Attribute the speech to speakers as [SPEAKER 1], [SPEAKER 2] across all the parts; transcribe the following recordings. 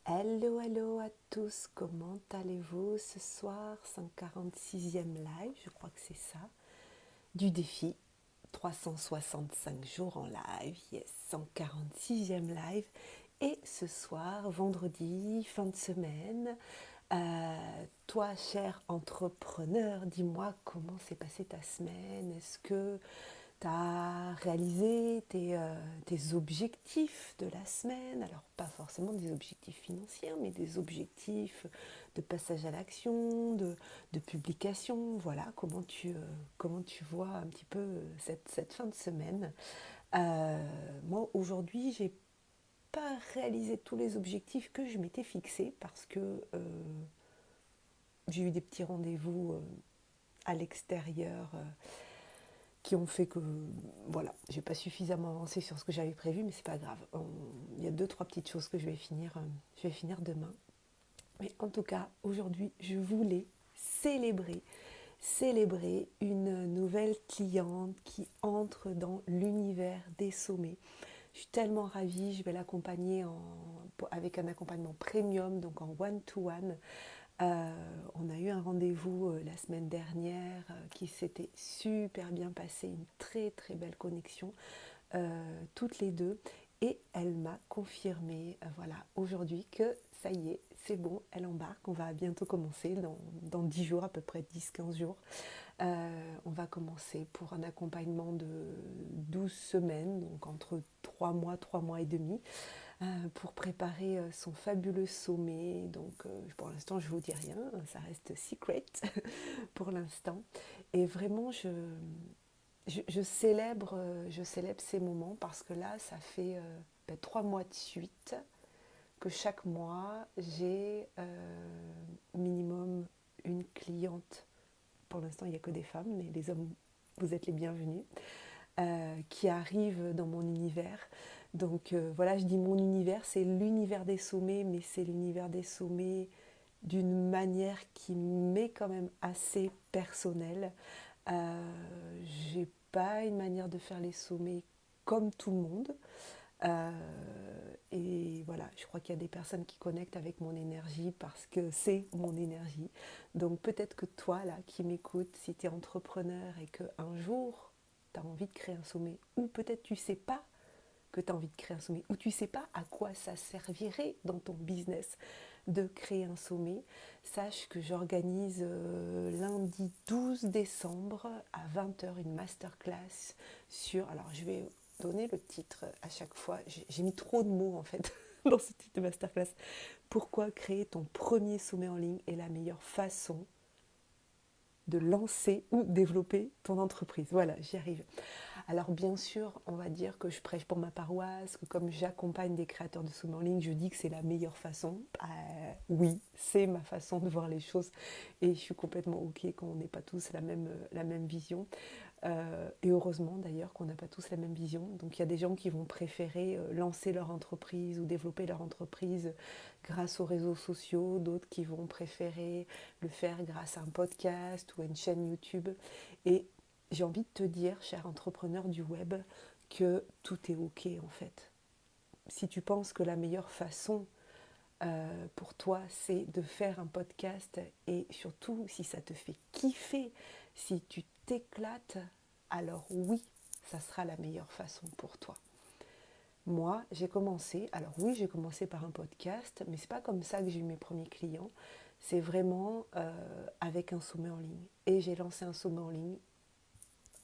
[SPEAKER 1] Hello, hello à tous, comment allez-vous ce soir? 146e live, je crois que c'est ça, du défi 365 jours en live, yes, 146e live. Et ce soir, vendredi, fin de semaine, toi, cher entrepreneur, dis-moi comment s'est passée ta semaine. Est-ce que tu as réalisé tes objectifs de la semaine? Alors, pas forcément des objectifs financiers, mais des objectifs de passage à l'action, de publication. Voilà, comment tu vois un petit peu cette fin de semaine. Moi, aujourd'hui, j'ai pas réalisé tous les objectifs que je m'étais fixés parce que j'ai eu des petits rendez-vous à l'extérieur qui ont fait que voilà, j'ai pas suffisamment avancé sur ce que j'avais prévu, mais c'est pas grave. Il y a deux trois petites choses que je vais finir demain. Mais en tout cas, aujourd'hui, je voulais célébrer célébrer une nouvelle cliente qui entre dans l'univers des sommets. Je suis tellement ravie, je vais l'accompagner avec un accompagnement premium, donc en one-to-one. On a eu un rendez-vous la semaine dernière qui s'était super bien passé, une très très belle connexion, toutes les deux. Et elle m'a confirmé, voilà, aujourd'hui que ça y est, c'est bon, elle embarque. On va bientôt commencer, dans 10 jours, à peu près 10-15 jours. On va commencer pour un accompagnement de 12 semaines, donc entre 3 mois et demi, pour préparer son fabuleux sommet. Donc pour l'instant, je ne vous dis rien, ça reste secret pour l'instant. Et vraiment, je célèbre ces moments parce que là, ça fait 3 mois de suite que chaque mois, j'ai minimum une cliente. Pour l'instant, il n'y a que des femmes, mais les hommes, vous êtes les bienvenus, qui arrivent dans mon univers. Donc voilà, je dis mon univers, c'est l'univers des sommets, mais c'est l'univers des sommets d'une manière qui m'est quand même assez personnelle. J'ai pas une manière de faire les sommets comme tout le monde. Et voilà, je crois qu'il y a des personnes qui connectent avec mon énergie parce que c'est mon énergie. Donc peut-être que toi, là, qui m'écoutes, si tu es entrepreneur et qu'un jour, tu as envie de créer un sommet, ou peut-être tu ne sais pas que tu as envie de créer un sommet, ou tu ne sais pas à quoi ça servirait dans ton business de créer un sommet, sache que j'organise lundi 12 décembre à 20h une masterclass sur... Alors je vais donner le titre à chaque fois, j'ai mis trop de mots en fait dans ce titre de masterclass. Pourquoi créer ton premier sommet en ligne est la meilleure façon de lancer ou développer ton entreprise. Voilà, j'y arrive. Alors bien sûr, on va dire que je prêche pour ma paroisse, que comme j'accompagne des créateurs de sommets en ligne, je dis que c'est la meilleure façon. Oui, c'est ma façon de voir les choses et je suis complètement ok qu'on n'ait pas tous la même vision. Et heureusement d'ailleurs qu'on n'a pas tous la même vision. Donc il y a des gens qui vont préférer lancer leur entreprise ou développer leur entreprise grâce aux réseaux sociaux, d'autres qui vont préférer le faire grâce à un podcast ou à une chaîne YouTube. Et j'ai envie de te dire, cher entrepreneur du web, que tout est ok en fait. Si tu penses que la meilleure façon pour toi, c'est de faire un podcast et surtout si ça te fait kiffer, si tu t'éclates, alors oui, ça sera la meilleure façon pour toi. Moi, j'ai commencé par un podcast, mais c'est pas comme ça que j'ai eu mes premiers clients. C'est vraiment avec un sommet en ligne. Et j'ai lancé un sommet en ligne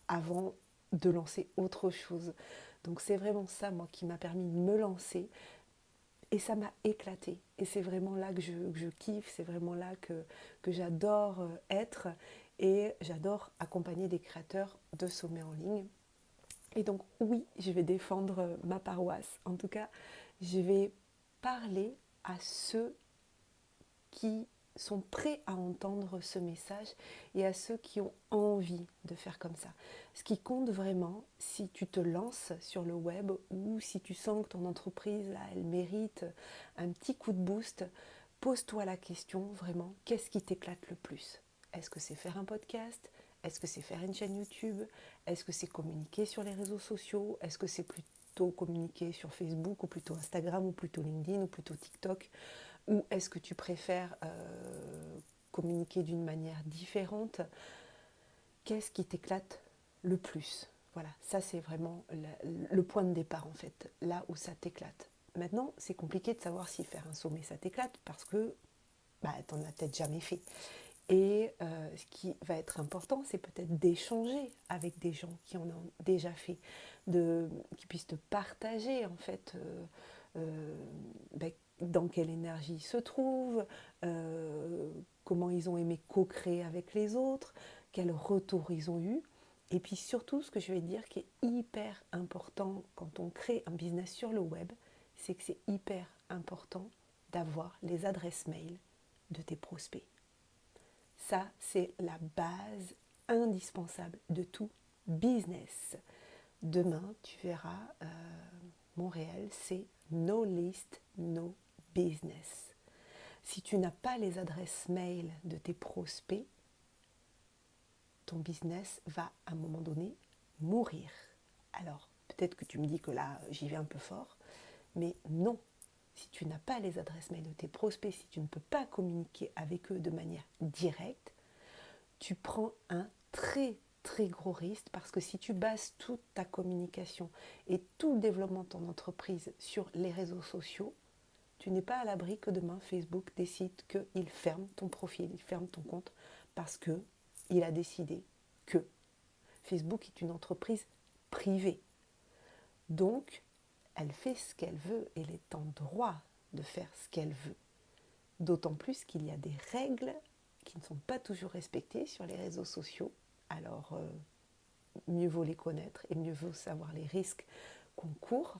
[SPEAKER 1] avant de lancer autre chose. Donc c'est vraiment ça, moi, qui m'a permis de me lancer. Et ça m'a éclaté. Et c'est vraiment là que je kiffe, c'est vraiment là que j'adore être. Et j'adore accompagner des créateurs de sommets en ligne. Et donc oui, je vais défendre ma paroisse. En tout cas, je vais parler à ceux qui sont prêts à entendre ce message et à ceux qui ont envie de faire comme ça. Ce qui compte vraiment, si tu te lances sur le web ou si tu sens que ton entreprise, là, elle mérite un petit coup de boost, pose-toi la question vraiment, qu'est-ce qui t'éclate le plus? Est-ce que c'est faire un podcast? Est-ce que c'est faire une chaîne YouTube? Est-ce que c'est communiquer sur les réseaux sociaux? Est-ce que c'est plutôt communiquer sur Facebook ou plutôt Instagram ou plutôt LinkedIn ou plutôt TikTok? Ou est-ce que tu préfères communiquer d'une manière différente? Qu'est-ce qui t'éclate le plus? Voilà, ça c'est vraiment le point de départ en fait, là où ça t'éclate. Maintenant, c'est compliqué de savoir si faire un sommet ça t'éclate parce que tu n'en as peut-être jamais fait. Et ce qui va être important, c'est peut-être d'échanger avec des gens qui en ont déjà fait, qui puissent te partager en fait dans quelle énergie ils se trouvent, comment ils ont aimé co-créer avec les autres, quel retour ils ont eu. Et puis surtout, ce que je vais dire qui est hyper important quand on crée un business sur le web, c'est que c'est hyper important d'avoir les adresses mail de tes prospects. Ça, c'est la base indispensable de tout business. Demain, tu verras, Montréal, c'est no list, no business. Si tu n'as pas les adresses mail de tes prospects, ton business va à un moment donné mourir. Alors, peut-être que tu me dis que là, j'y vais un peu fort, mais non. Si tu n'as pas les adresses mail de tes prospects, si tu ne peux pas communiquer avec eux de manière directe, tu prends un très très gros risque parce que si tu bases toute ta communication et tout le développement de ton entreprise sur les réseaux sociaux, tu n'es pas à l'abri que demain Facebook décide qu'il ferme ton profil, il ferme ton compte parce qu'il a décidé que Facebook est une entreprise privée. Donc, elle fait ce qu'elle veut et elle est en droit de faire ce qu'elle veut. D'autant plus qu'il y a des règles qui ne sont pas toujours respectées sur les réseaux sociaux. Alors, mieux vaut les connaître et mieux vaut savoir les risques qu'on court.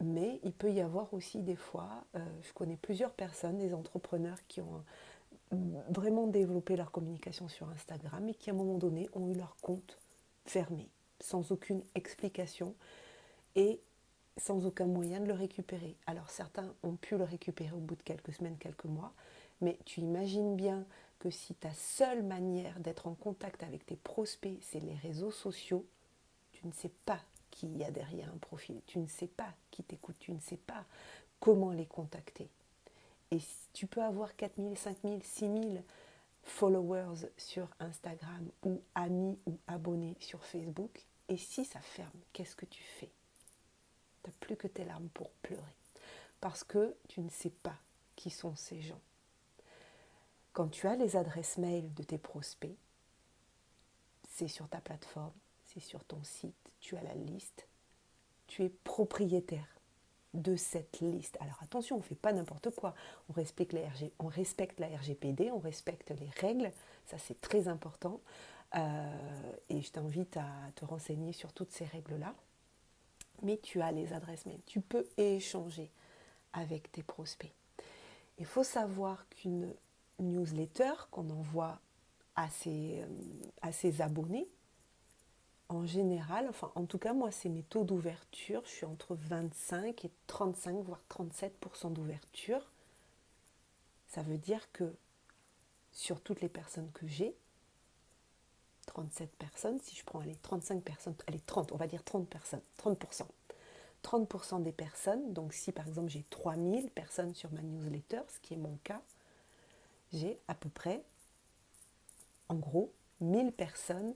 [SPEAKER 1] Mais il peut y avoir aussi des fois, je connais plusieurs personnes, des entrepreneurs qui ont vraiment développé leur communication sur Instagram et qui à un moment donné ont eu leur compte fermé, sans aucune explication et sans aucun moyen de le récupérer. Alors certains ont pu le récupérer au bout de quelques semaines, quelques mois, mais tu imagines bien que si ta seule manière d'être en contact avec tes prospects, c'est les réseaux sociaux, tu ne sais pas qui y a derrière un profil, tu ne sais pas qui t'écoute, tu ne sais pas comment les contacter. Et tu peux avoir 4000, 5000, 6000 followers sur Instagram ou amis ou abonnés sur Facebook, et si ça ferme, qu'est-ce que tu fais? Tu n'as plus que tes larmes pour pleurer. Parce que tu ne sais pas qui sont ces gens. Quand tu as les adresses mail de tes prospects, c'est sur ta plateforme, c'est sur ton site, tu as la liste, tu es propriétaire de cette liste. Alors attention, on ne fait pas n'importe quoi. On respecte la RGPD, on respecte les règles, ça c'est très important. Et je t'invite à te renseigner sur toutes ces règles-là. Mais tu as les adresses mail, tu peux échanger avec tes prospects. Il faut savoir qu'une newsletter qu'on envoie à ses abonnés, en général, enfin en tout cas moi c'est mes taux d'ouverture, je suis entre 25 et 35 voire 37% d'ouverture. Ça veut dire que sur toutes les personnes que j'ai, 37 personnes, si je prends 35 personnes, 30, on va dire 30 personnes, 30%. 30% des personnes, donc si par exemple j'ai 3000 personnes sur ma newsletter, ce qui est mon cas, j'ai à peu près, en gros, 1000 personnes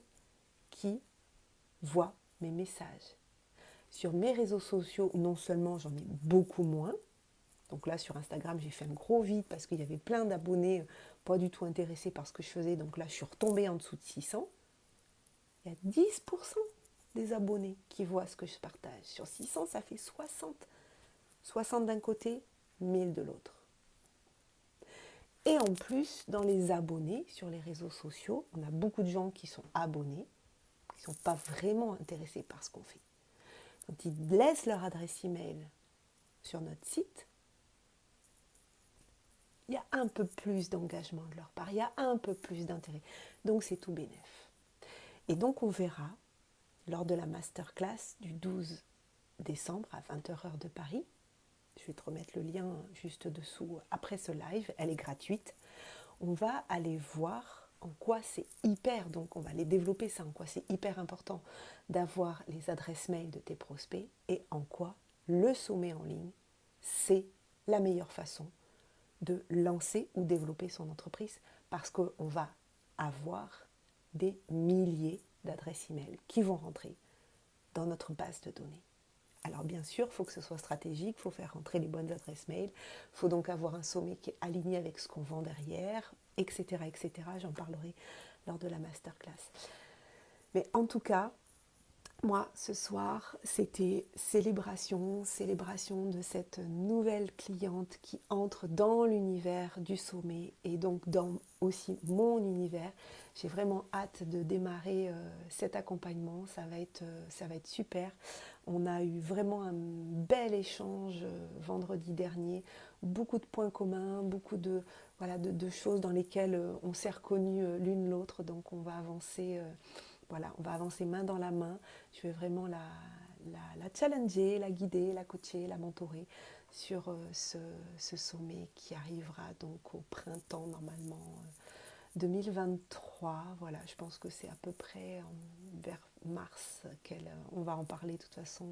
[SPEAKER 1] qui voient mes messages. Sur mes réseaux sociaux, non seulement j'en ai beaucoup moins, donc là sur Instagram j'ai fait un gros vide parce qu'il y avait plein d'abonnés pas du tout intéressés par ce que je faisais, donc là je suis retombée en dessous de 600. Il y a 10% des abonnés qui voient ce que je partage. Sur 600, ça fait 60. 60 d'un côté, 1000 de l'autre. Et en plus, dans les abonnés sur les réseaux sociaux, on a beaucoup de gens qui sont abonnés, qui ne sont pas vraiment intéressés par ce qu'on fait. Quand ils laissent leur adresse email sur notre site, il y a un peu plus d'engagement de leur part, il y a un peu plus d'intérêt. Donc c'est tout bénef. Et donc on verra, lors de la masterclass du 12 décembre à 20h heure de Paris, je vais te remettre le lien juste dessous après ce live, elle est gratuite, on va aller voir en quoi c'est hyper, donc on va les développer ça, en quoi c'est hyper important d'avoir les adresses mail de tes prospects et en quoi le sommet en ligne, c'est la meilleure façon de lancer ou développer son entreprise parce qu'on va avoir des milliers d'adresses email qui vont rentrer dans notre base de données. Alors bien sûr, il faut que ce soit stratégique, il faut faire rentrer les bonnes adresses mail, il faut donc avoir un sommet qui est aligné avec ce qu'on vend derrière, etc. etc. J'en parlerai lors de la masterclass. Mais en tout cas, moi, ce soir, c'était célébration de cette nouvelle cliente qui entre dans l'univers du sommet et donc dans aussi mon univers. J'ai vraiment hâte de démarrer cet accompagnement, ça va être super. On a eu vraiment un bel échange vendredi dernier, beaucoup de points communs, beaucoup de choses dans lesquelles on s'est reconnus l'une l'autre, donc on va avancer. On va avancer main dans la main. Je vais vraiment la challenger, la guider, la coacher, la mentorer sur ce sommet qui arrivera donc au printemps normalement 2023. Voilà, je pense que c'est à peu près vers mars on va en parler de toute façon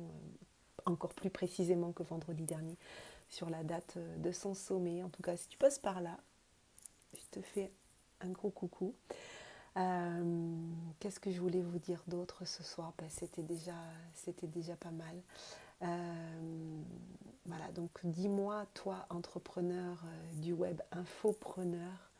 [SPEAKER 1] encore plus précisément que vendredi dernier sur la date de son sommet. En tout cas, si tu passes par là, je te fais un gros coucou. Qu'est-ce que je voulais vous dire d'autre ce soir? C'était déjà pas mal. Voilà, donc dis-moi, toi, entrepreneur du web, infopreneur,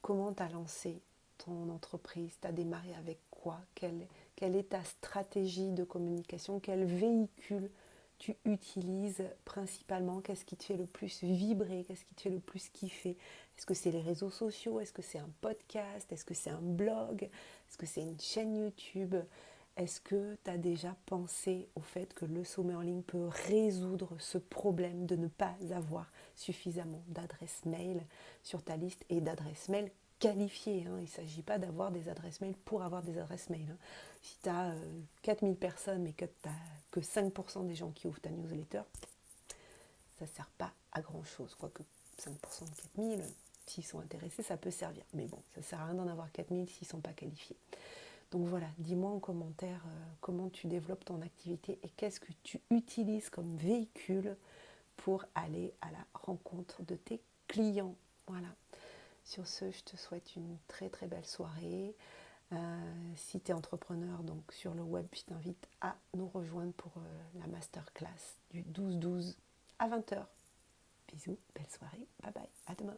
[SPEAKER 1] comment tu as lancé ton entreprise? Tu as démarré avec quoi? Quelle est ta stratégie de communication? Quel véhicule tu utilises principalement? Qu'est-ce qui te fait le plus vibrer? Qu'est-ce qui te fait le plus kiffer? Est-ce que c'est les réseaux sociaux? Est-ce que c'est un podcast? Est-ce que c'est un blog? Est-ce que c'est une chaîne YouTube? Est-ce que tu as déjà pensé au fait que le sommet en ligne peut résoudre ce problème de ne pas avoir suffisamment d'adresses mail sur ta liste et d'adresses mail qualifiées, hein. Il ne s'agit pas d'avoir des adresses mail pour avoir des adresses mail, hein. Si tu as 4000 personnes mais que tu n'as que 5% des gens qui ouvrent ta newsletter, ça ne sert pas à grand chose. Quoique 5% de 4000, s'ils sont intéressés, ça peut servir. Mais bon, ça ne sert à rien d'en avoir 4000 s'ils ne sont pas qualifiés. Donc voilà, dis-moi en commentaire comment tu développes ton activité et qu'est-ce que tu utilises comme véhicule pour aller à la rencontre de tes clients. Voilà. Sur ce, je te souhaite une très très belle soirée. Si tu es entrepreneur donc sur le web, je t'invite à nous rejoindre pour la masterclass du 12-12 à 20h. Bisous, belle soirée, bye bye, à demain.